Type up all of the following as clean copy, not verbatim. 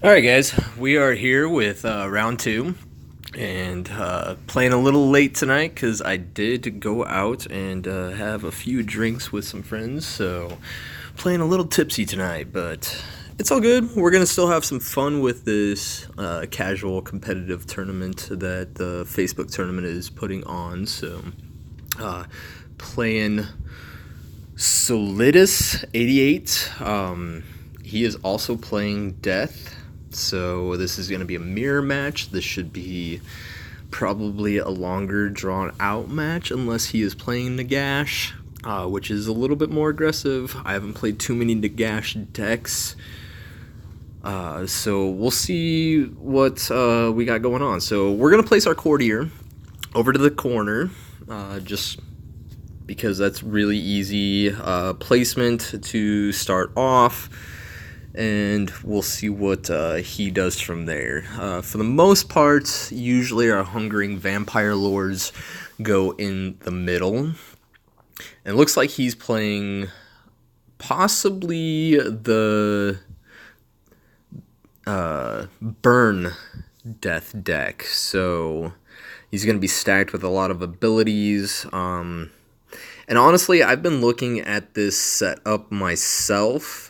All right, guys, we are here with round two, and playing a little late tonight because I did go out and have a few drinks with some friends, so playing a little tipsy tonight, but it's all good. We're gonna still have some fun with this casual competitive tournament that the Facebook tournament is putting on. So, uh, playing Solidus 88. He is also playing Death. So this is going to be a mirror match. This should be probably a longer drawn out match unless he is playing Nagash, which is a little bit more aggressive. I haven't played too many Nagash decks. So we'll see what we got going on. So we're going to place our courtier over to the corner, just because that's really easy placement to start off, and we'll see what he does from there. For the most part, usually our Hungering Vampire Lords go in the middle. And it looks like he's playing possibly the Burn Death deck. So he's going to be stacked with a lot of abilities. And honestly, I've been looking at this setup myself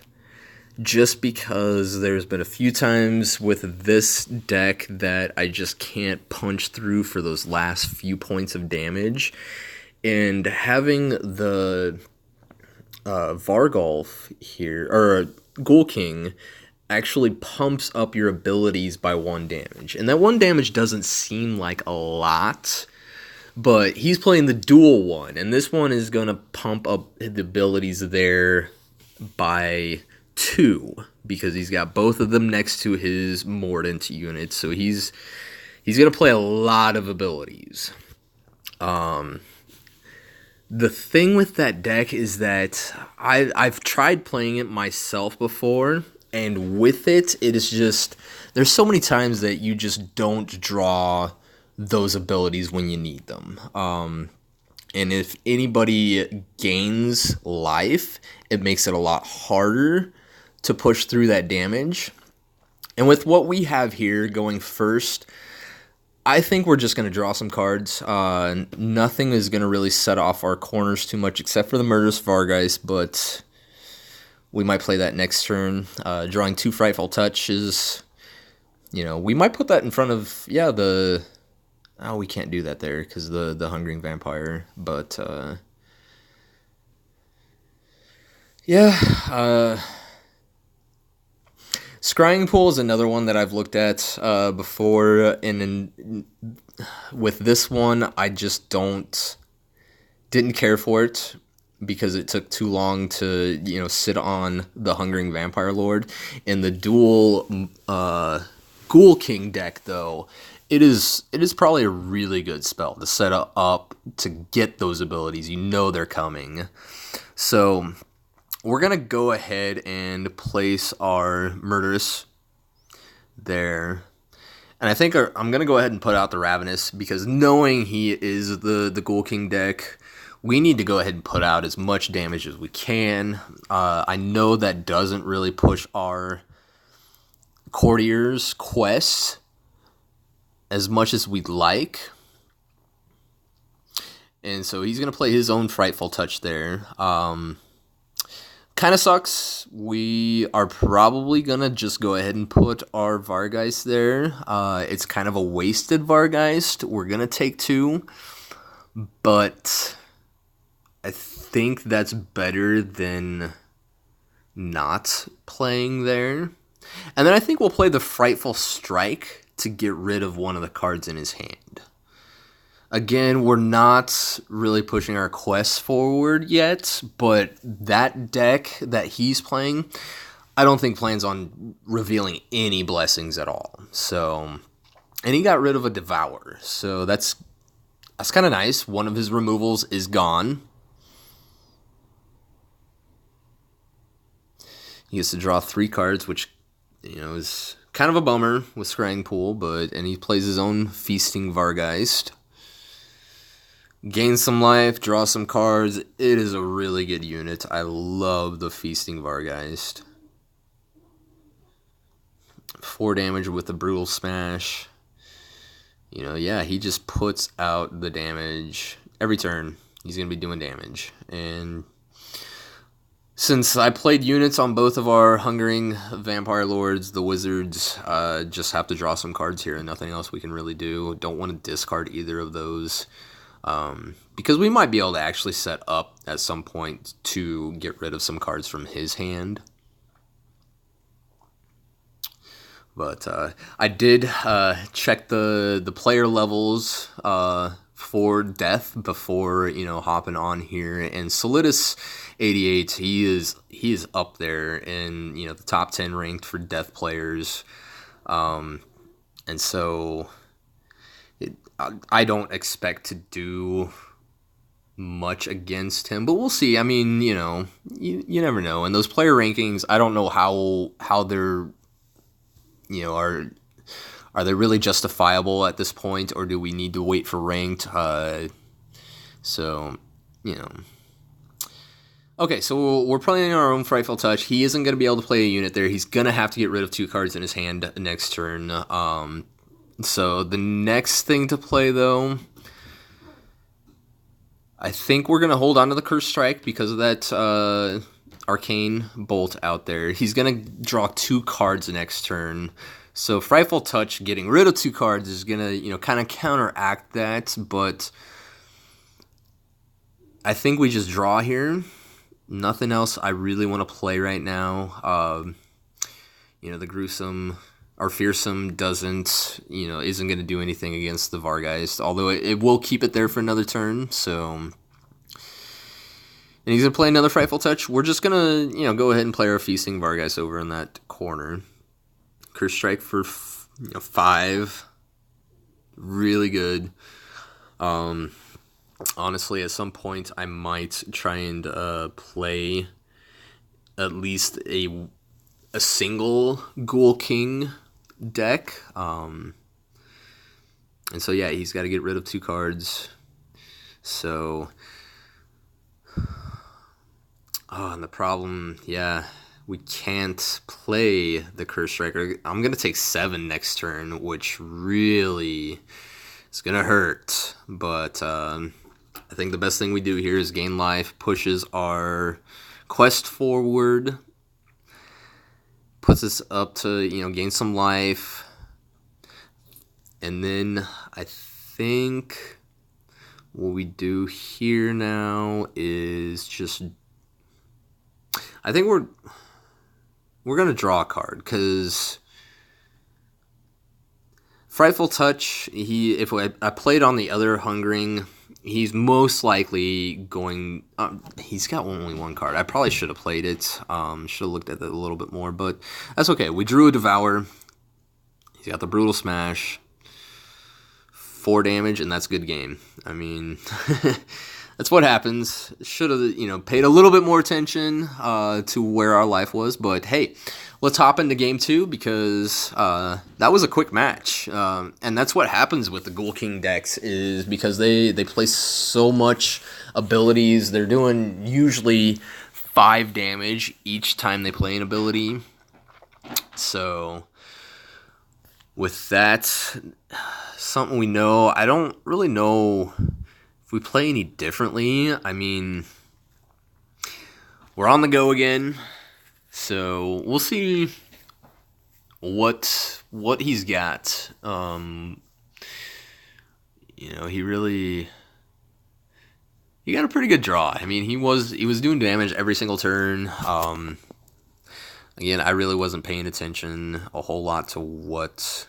just because there's been a few times with this deck that I just can't punch through for those last few points of damage. And having the Vargolf here, or Ghoul King, actually pumps up your abilities by 1 damage. And that 1 damage doesn't seem like a lot, but he's playing the dual one, and this one is going to pump up the abilities there by 2 because he's got both of them next to his Mordant unit, so he's going to play a lot of abilities. The thing with that deck is that I've tried playing it myself before, and with it is just, there's so many times that you just don't draw those abilities when you need them. And if anybody gains life, it makes it a lot harder to push through that damage. And with what we have here going first, I think we're just going to draw some cards. Nothing is going to really set off our corners too much except for the Murderous Vargeist, but we might play that next turn. Drawing 2 Frightful Touches, we might put that in front of, the... Oh, we can't do that there because the Hungering Vampire, but Scrying Pool is another one that I've looked at before, and with this one, I just didn't care for it because it took too long to sit on the Hungering Vampire Lord. In the dual Ghoul King deck, though, it is probably a really good spell to set up to get those abilities. They're coming. So we're going to go ahead and place our Murderous there. And I think I'm going to go ahead and put out the Ravenous because knowing he is the Ghoul King deck, we need to go ahead and put out as much damage as we can. I know that doesn't really push our Courtier's quests as much as we'd like. And so he's going to play his own Frightful Touch there. Kind of sucks. We are probably going to just go ahead and put our Vargeist there. It's kind of a wasted Vargeist. We're going to take 2. But I think that's better than not playing there. And then I think we'll play the Frightful Strike to get rid of one of the cards in his hand. Again, we're not really pushing our quests forward yet, but that deck that he's playing, I don't think plans on revealing any blessings at all. So, and he got rid of a Devour, so that's kind of nice. One of his removals is gone. He gets to draw 3 cards, which is kind of a bummer with Scrying Pool, and he plays his own Feasting Vargeist. Gain some life, draw some cards. It is a really good unit. I love the Feasting Vargeist. 4 damage with the Brutal Smash. You know, yeah, he just puts out the damage every turn. He's going to be doing damage. And since I played units on both of our Hungering Vampire Lords, the Wizards just have to draw some cards here and nothing else we can really do. Don't want to discard either of those. Because we might be able to actually set up at some point to get rid of some cards from his hand. But I did check the player levels for Death before, you know, hopping on here. And Solidus 88, he is up there in, you know, the top 10 ranked for Death players. And so I don't expect to do much against him, but we'll see. I mean, you know, you never know. And those player rankings, I don't know how they're, you know, are they really justifiable at this point, or do we need to wait for ranked? So, you know. Okay, so we're playing our own Frightful Touch. He isn't going to be able to play a unit there. He's going to have to get rid of 2 cards in his hand next turn. So the next thing to play, though, I think we're going to hold on to the Curse Strike because of that Arcane Bolt out there. He's going to draw 2 cards next turn. So Frightful Touch getting rid of 2 cards is going to, you know, kind of counteract that. But I think we just draw here. Nothing else I really want to play right now. You know, the Gruesome or Fearsome doesn't, you know, isn't going to do anything against the Vargeist. Although it will keep it there for another turn. So... and he's going to play another Frightful Touch. We're just going to, you know, go ahead and play our Feasting Vargeist over in that corner. Curse Strike for 5. Really good. Honestly, at some point, I might try and play at least a single Ghoul King deck. And so, yeah, he's got to get rid of 2 cards. So... oh, and the problem, yeah, we can't play the Curse Striker. I'm going to take 7 next turn, which really is going to hurt. But I think the best thing we do here is gain life, pushes our quest forward, puts us up to, you know, gain some life. And then I think what we do here now is just... I think we're going to draw a card, because Frightful Touch, if I played on the other Hungering, he's most likely going... he's got only 1 card. I probably should have played it. Should have looked at it a little bit more, but that's okay. We drew a Devour. He's got the Brutal Smash. 4 damage, and that's good game. I mean... that's what happens. Should have, you know, paid a little bit more attention to where our life was. But hey, let's hop into game 2, because that was a quick match. And that's what happens with the Ghoul King decks, is because they play so much abilities. They're doing usually 5 damage each time they play an ability. So with that, something we know. I don't really know if we play any differently. I mean, we're on the go again, so we'll see what he's got. You know, he got a pretty good draw. I mean, he was doing damage every single turn. Again, I really wasn't paying attention a whole lot to what,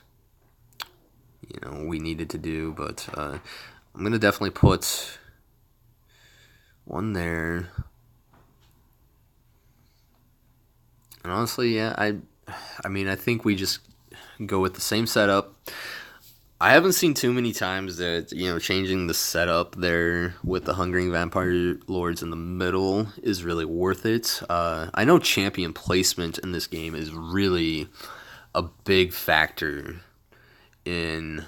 you know, we needed to do, but I'm going to definitely put 1 there. And honestly, yeah, I mean, I think we just go with the same setup. I haven't seen too many times that, you know, changing the setup there with the Hungering Vampire Lords in the middle is really worth it. I know champion placement in this game is really a big factor in,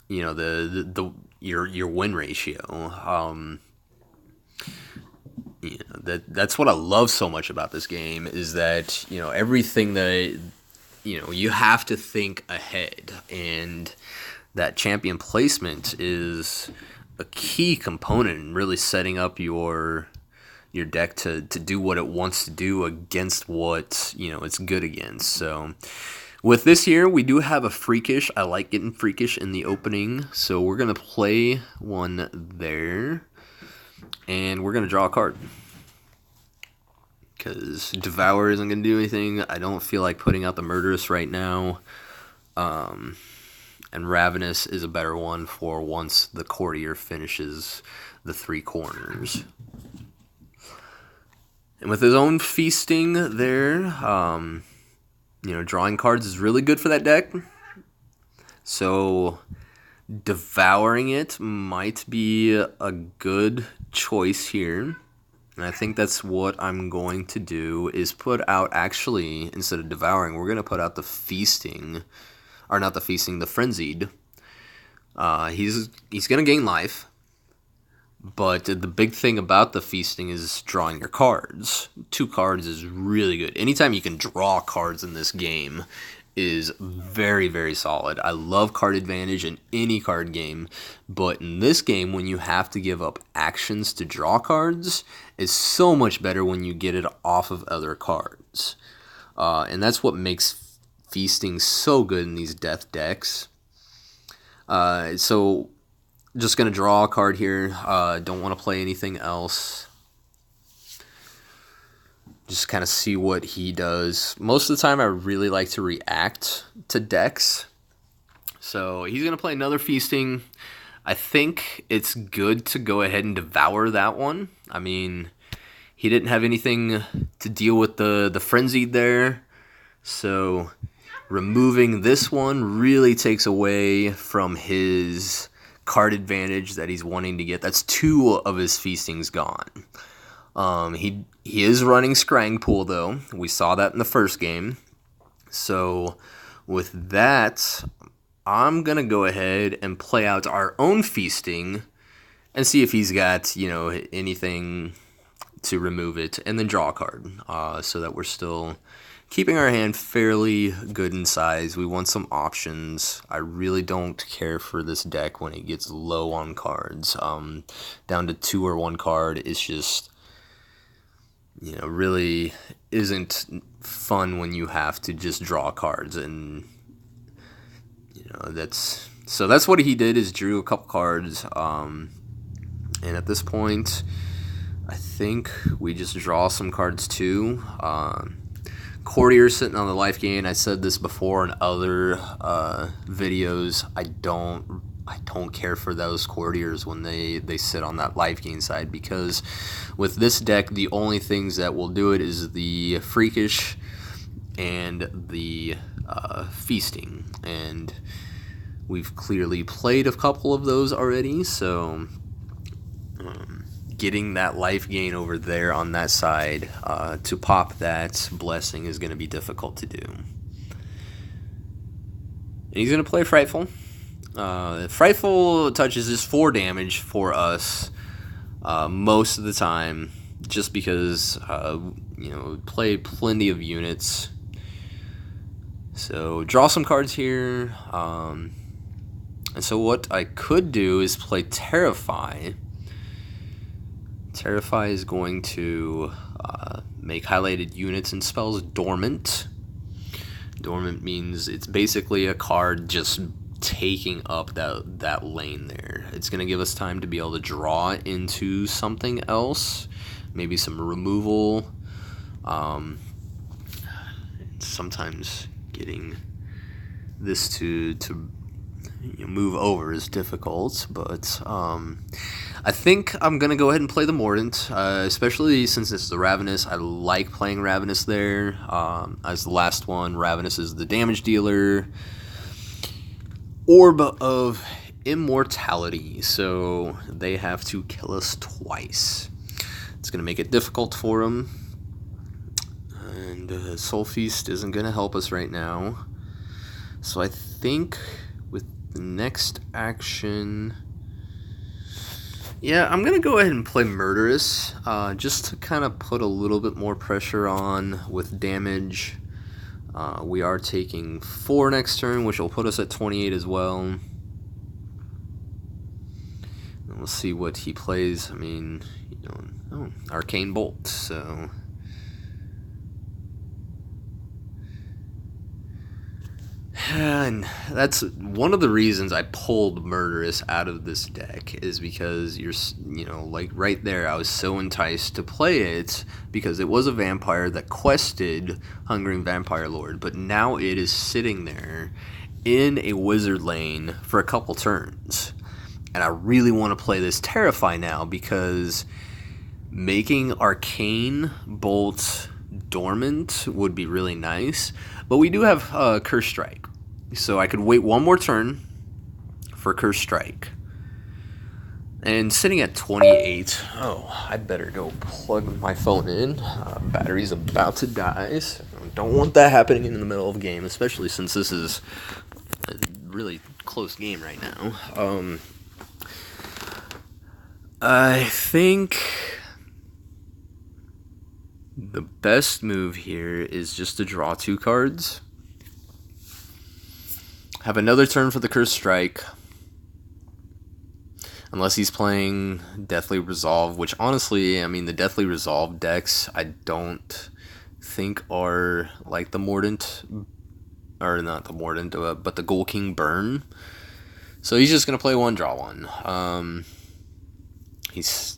you know, your win ratio. You know, that's what I love so much about this game, is that, you know, everything that you have to think ahead, and that champion placement is a key component in really setting up your deck to do what it wants to do against what it's good against. So with this here, we do have a freakish. I like getting freakish in the opening, so we're gonna play one there, and we're gonna draw a card because Devour isn't gonna do anything. I don't feel like putting out the Murderous right now. And Ravenous is a better one for once the Courtier finishes the 3 corners. And with his own Feasting there, drawing cards is really good for that deck. So Devouring it might be a good choice here. And I think that's what I'm going to do, is put out, actually, instead of Devouring, we're going to put out the Feasting. Or not the Feasting, the Frenzied. He's going to gain life. But the big thing about the Feasting is drawing your cards. 2 cards is really good. Anytime you can draw cards in this game is very, very solid. I love card advantage in any card game. But in this game, when you have to give up actions to draw cards, it's so much better when you get it off of other cards. And that's what makes Feasting so good in these death decks. So just going to draw a card here. Don't want to play anything else. Just kind of see what he does. Most of the time I really like to react to decks. So he's going to play another Feasting. I think it's good to go ahead and Devour that one. I mean, he didn't have anything to deal with the Frenzied there. So removing this one really takes away from his card advantage that he's wanting to get. That's 2 of his Feastings gone. He is running Scrying Pool, though. We saw that in the first game. So with that, I'm going to go ahead and play out our own Feasting and see if he's got, anything to remove it, and then draw a card, so that we're still keeping our hand fairly good in size. We want some options. I really don't care for this deck when it gets low on cards. Down to 2 or 1 card, it's just, really isn't fun when you have to just draw cards. And, that's what he did, is drew a couple cards. And at this point, I think we just draw some cards too. Courtier sitting on the life gain. I said this before in other videos. I don't care for those Courtiers when they sit on that life gain side, because with this deck, the only things that will do it is the Freakish and the Feasting. And we've clearly played a couple of those already, so getting that life gain over there on that side to pop that Blessing is going to be difficult to do. And he's going to play Frightful. Frightful touches is 4 damage for us most of the time, just because play plenty of units. So draw some cards here. And so what I could do is play Terrify. Terrify is going to make highlighted units and spells dormant. Dormant means it's basically a card just taking up that lane there. It's going to give us time to be able to draw into something else, maybe some removal. Sometimes getting this to move over is difficult, but I think I'm going to go ahead and play the Mordant, especially since it's the Ravenous. I like playing Ravenous there. As the last one, Ravenous is the damage dealer. Orb of Immortality, so they have to kill us twice. It's going to make it difficult for them. And Soul Feast isn't going to help us right now. So I think with the next action, yeah, I'm going to go ahead and play Murderous, just to kind of put a little bit more pressure on with damage. We are taking 4 next turn, which will put us at 28 as well. And we'll see what he plays. I mean, Arcane Bolt, so... And that's one of the reasons I pulled Murderous out of this deck, is because like right there, I was so enticed to play it because it was a vampire that quested Hungering Vampire Lord, but now it is sitting there in a wizard lane for a couple turns. And I really want to play this Terrify now, because making Arcane Bolt dormant would be really nice. But we do have Curse Strike, so I could wait one more turn for Curse Strike. And sitting at 28, I better go plug my phone in. Battery's about to die, so don't want that happening in the middle of a game, especially since this is a really close game right now. I think the best move here is just to draw 2 cards. Have another turn for the Curse Strike. Unless he's playing Deathly Resolve, which honestly, I mean, the Deathly Resolve decks I don't think are like the Mordant, or not the Mordant, but the Ghoul King Burn. So he's just going to play 1, draw 1. He's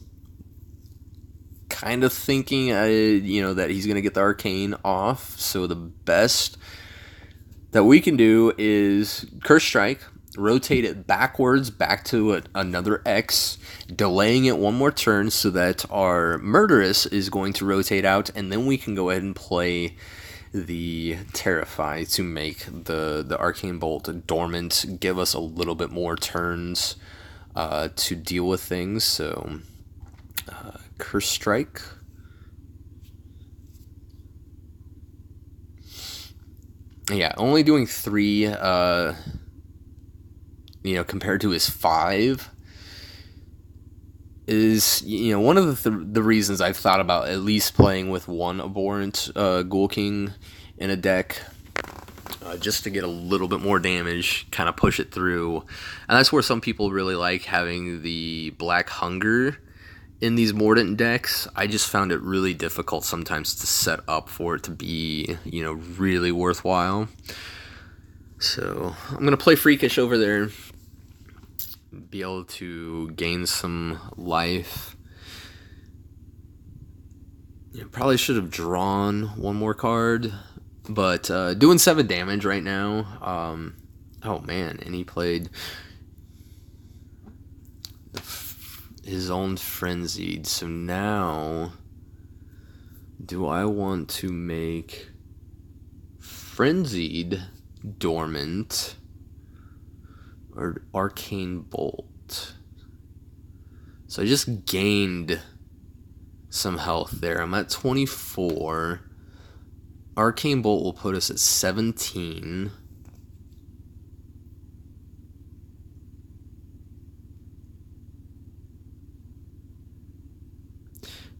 kind of thinking, that he's going to get the Arcane off. So the best that we can do is Curse Strike, rotate it backwards back to another X, delaying it 1 more turn so that our Murderous is going to rotate out, and then we can go ahead and play the Terrify to make the Arcane Bolt dormant, give us a little bit more turns to deal with things. So Curse Strike. Yeah, only doing 3, compared to his 5 is, one of the reasons I've thought about at least playing with 1 Abhorrent Ghoul King in a deck, just to get a little bit more damage, kind of push it through. And that's where some people really like having the Black Hunger in these Mordant decks. I just found it really difficult sometimes to set up for it to be, really worthwhile. So I'm going to play Freakish over there, be able to gain some life. Probably should have drawn 1 more card, but doing 7 damage right now. Oh man, and he played his own Frenzied. So now, do I want to make Frenzied dormant or Arcane Bolt? So I just gained some health there. I'm at 24. Arcane Bolt will put us at 17.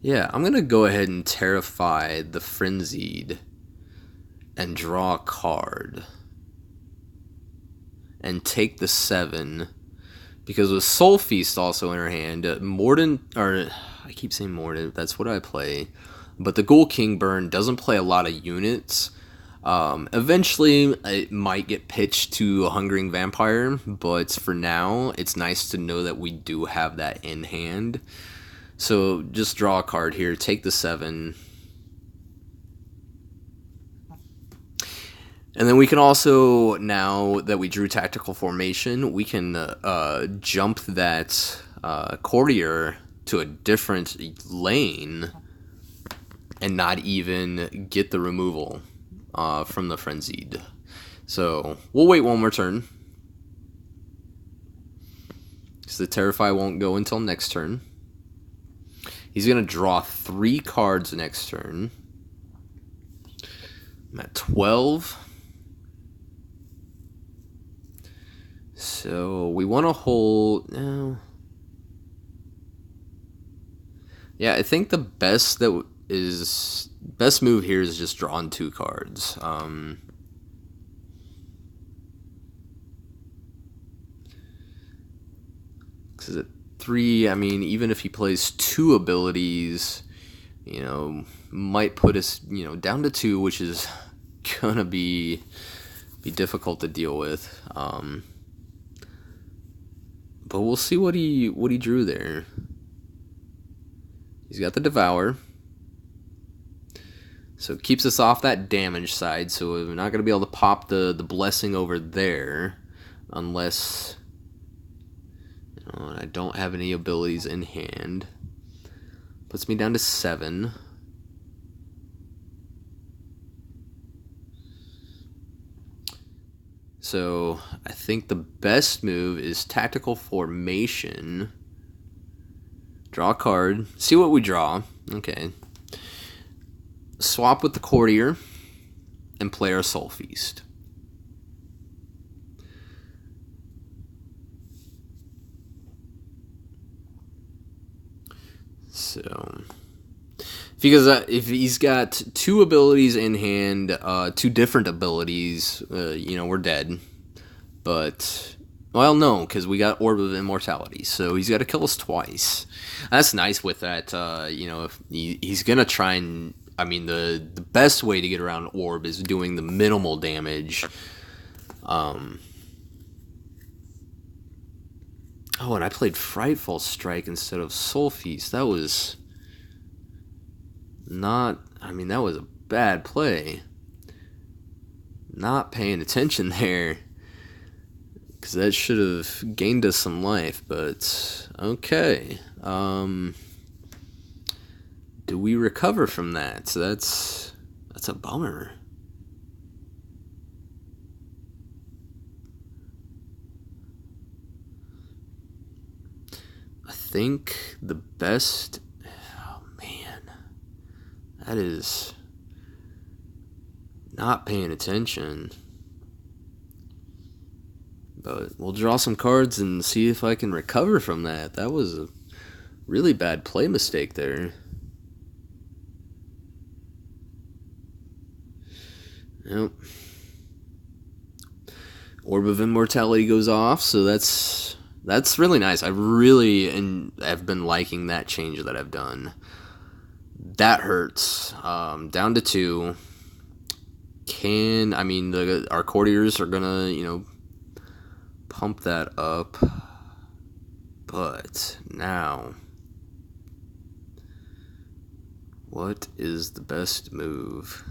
Yeah, I'm going to go ahead and Terrify the Frenzied and draw a card. And take the 7. Because with Soul Feast also in her hand, Mordant, or I keep saying Mordant, that's what I play. But the Ghoul King Burn doesn't play a lot of units. Eventually, it might get pitched to a Hungering Vampire, but for now, it's nice to know that we do have that in hand. So just draw a card here, take the 7. And then we can also, now that we drew Tactical Formation, we can jump that Courtier to a different lane and not even get the removal from the Frenzied. So we'll wait 1 more turn, because the Terrify won't go until next turn. He's going to draw 3 cards next turn. I'm at 12. So we want to hold... Yeah, I think the best move here is just drawing 2 cards. Because at 3, I mean, even if he plays 2 abilities, might put us, down to 2, which is gonna be difficult to deal with. But we'll see what he drew there. He's got the Devour, so it keeps us off that damage side. So we're not gonna be able to pop the blessing over there, unless I don't have any abilities in hand. Puts me down to 7. So I think the best move is Tactical Formation. Draw a card. See what we draw. Okay. Swap with the Courtier and play our Soul Feast. So, because if he's got 2 abilities in hand, 2 different abilities, we're dead. But, well, no, because we got Orb of Immortality, so he's got to kill us twice. That's nice with that. If he's gonna try and, I mean, the best way to get around Orb is doing the minimal damage. Oh, and I played Frightful Strike instead of Soul Feast. That was not... I mean, that was a bad play. Not paying attention there. Because that should have gained us some life, but... Okay. Do we recover from that? So that's a bummer. I think the best... Oh, man. That is... not paying attention. But we'll draw some cards and see if I can recover from that. That was a really bad play mistake there. Yep. Orb of Immortality goes off, so that's really nice. I really have been liking that change that I've done. That hurts. Down to 2. Our courtiers are gonna, pump that up. But now, what is the best move?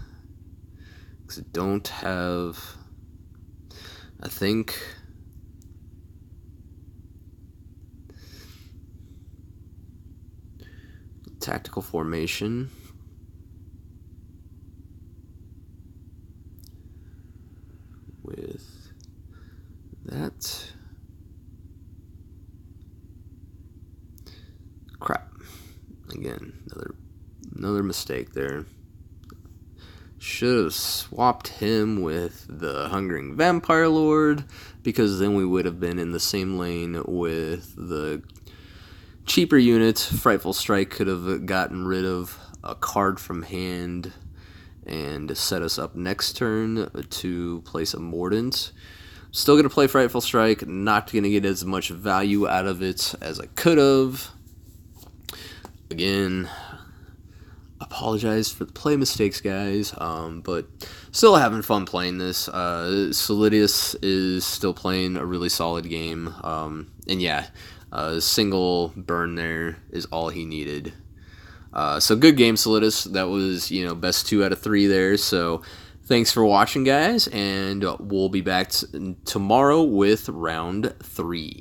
Because I don't have... I think... Tactical Formation. With that. Crap. Again, another mistake there. Should have swapped him with the Hungering Vampire Lord, because then we would have been in the same lane with the cheaper unit. Frightful Strike could have gotten rid of a card from hand and set us up next turn to place a Mordant. Still going to play Frightful Strike, not going to get as much value out of it as I could have. Again, apologize for the play mistakes, guys, but still having fun playing this. Solidius is still playing a really solid game, and yeah, a single burn there is all he needed. So good game, Solidius. That was, best 2 out of 3 there. So thanks for watching, guys, and we'll be back tomorrow with round 3.